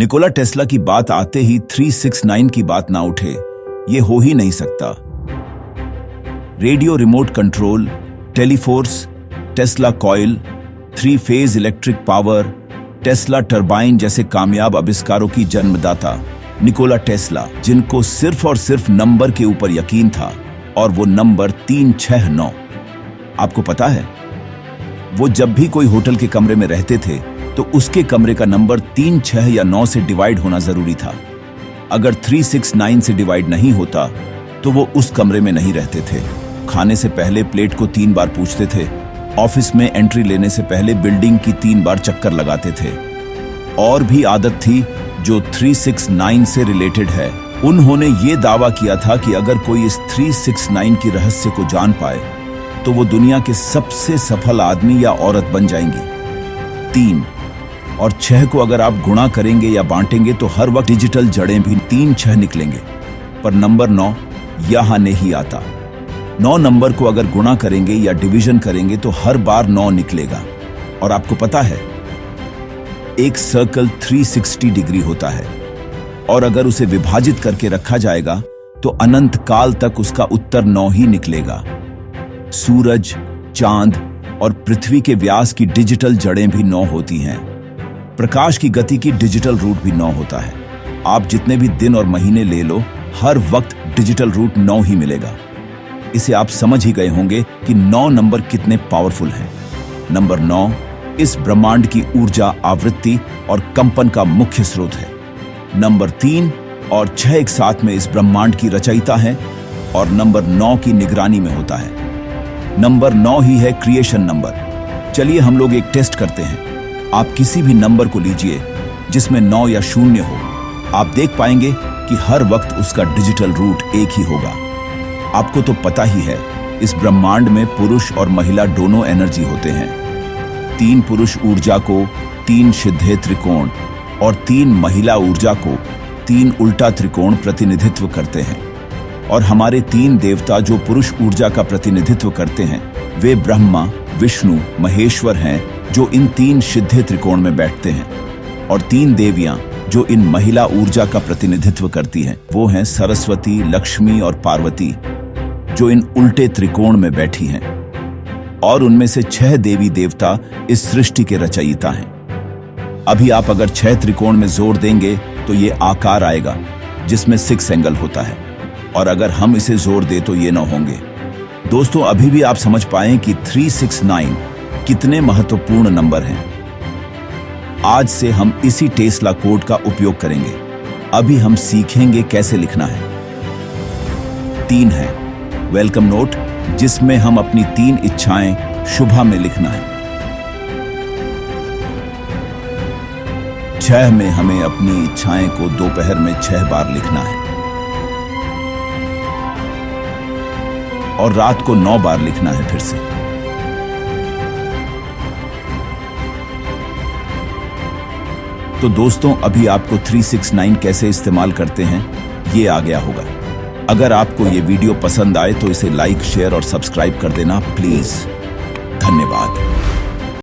Nikola Tesla की बात आते ही 369 की बात ना उठे, ये हो ही नहीं सकता। Radio remote control, teleforce, Tesla coil, 3 phase electric power, Tesla turbine जैसे कामयाब आविष्कारों की जन्मदाता निकोला टेस्ला, जिनको सिर्फ और सिर्फ नंबर के ऊपर यकीन था, और वो नंबर 369। आपको पता है, वो जब भी कोई होटल के कमरे में रहते थे तो उसके कमरे का नंबर 3, 6 या 9 से डिवाइड होना जरूरी था। अगर 369 से डिवाइड नहीं होता तो वो उस कमरे में नहीं रहते थे। खाने से पहले प्लेट को 3 बार पूछते थे। ऑफिस में एंट्री लेने से पहले बिल्डिंग की 3 बार चक्कर लगाते थे। और भी आदत थी जो 369 से रिलेटेड है। उन्होंने ये दावा किया था कि अगर कोई इस 369 की रहस्य को जान पाए तो वो दुनिया के सबसे सफल आदमी या औरत बन जाएंगी। 3 और 6 को अगर आप गुणा करेंगे या बांटेंगे तो हर वक्त डिजिटल जड़ें भी 3, 6 निकलेंगे, पर नंबर 9 यहां नहीं आता। 9 नंबर को अगर गुणा करेंगे या डिवीजन करेंगे तो हर बार 9 निकलेगा। और आपको पता है, एक सर्कल 360 डिग्री होता है, और अगर उसे विभाजित करके रखा जाएगा तो अनंत काल तक उसका उत्तर 9 ही निकलेगा। सूरज, चांद और पृथ्वी के व्यास की डिजिटल जड़ें भी 9 होती हैं। प्रकाश की गति की डिजिटल रूट भी 9 होता है। आप जितने भी दिन और महीने ले लो, हर वक्त डिजिटल रूट 9 ही मिलेगा। इसे आप समझ ही गए होंगे कि 9 नंबर कितने पावरफुल हैं। नंबर 9 इस ब्रह्मांड की ऊर्जा, आवृत्ति और कंपन का मुख्य स्रोत है। नंबर 3 और 6 एक साथ में इस ब्रह्मांड की रचयिता हैं, और नंबर 9 की निगरानी में होता है। नंबर 9 ही है क्रिएशन नंबर। चलिए हम लोग एक टेस्ट करते हैं। आप किसी भी नंबर को लीजिए जिसमें 9 या 0 हो, आप देख पाएंगे कि हर वक्त उसका डिजिटल रूट एक ही होगा। आपको तो पता ही है, इस ब्रह्मांड में पुरुष और महिला दोनों एनर्जी होते हैं। 3 पुरुष ऊर्जा को 3 सीधे त्रिकोण और 3 महिला ऊर्जा को 3 उल्टा त्रिकोण प्रतिनिधित्व करते हैं। और हमारे 3 देवता जो पुरुष ऊर्जा का प्रतिनिधित्व करते हैं, वे ब्रह्मा, विष्णु, महेश्वर हैं, जो इन 3 सीधे त्रिकोण में बैठते हैं। और 3 देवियां जो इन महिला ऊर्जा का प्रतिनिधित्व करती हैं, वो हैं सरस्वती, लक्ष्मी और पार्वती, जो इन उल्टे त्रिकोण में बैठी हैं। और उनमें से 6 देवी देवता इस सृष्टि के रचयिता हैं। अभी आप अगर 6 त्रिकोण में जोर देंगे तो ये आकार आएगा जिसमें 6 एंगल होता है, और अगर हम इसे जोर दे तो ये 9 होंगे। दोस्तों, अभी भी आप समझ पाएं कि 369 कितने महत्वपूर्ण नंबर हैं। आज से हम इसी टेस्ला कोड का उपयोग करेंगे। अभी हम सीखेंगे कैसे लिखना है। 3 है वेलकम नोट, जिसमें हम अपनी 3 इच्छाएं शुभा में लिखना है। 6 में हमें अपनी इच्छाएं को दोपहर में 6 बार लिखना है, और रात को 9 बार लिखना है फिर से। तो दोस्तों, अभी आपको 369 कैसे इस्तेमाल करते हैं ये आ गया होगा। अगर आपको ये वीडियो पसंद आए तो इसे लाइक, शेयर और सब्सक्राइब कर देना प्लीज। धन्यवाद।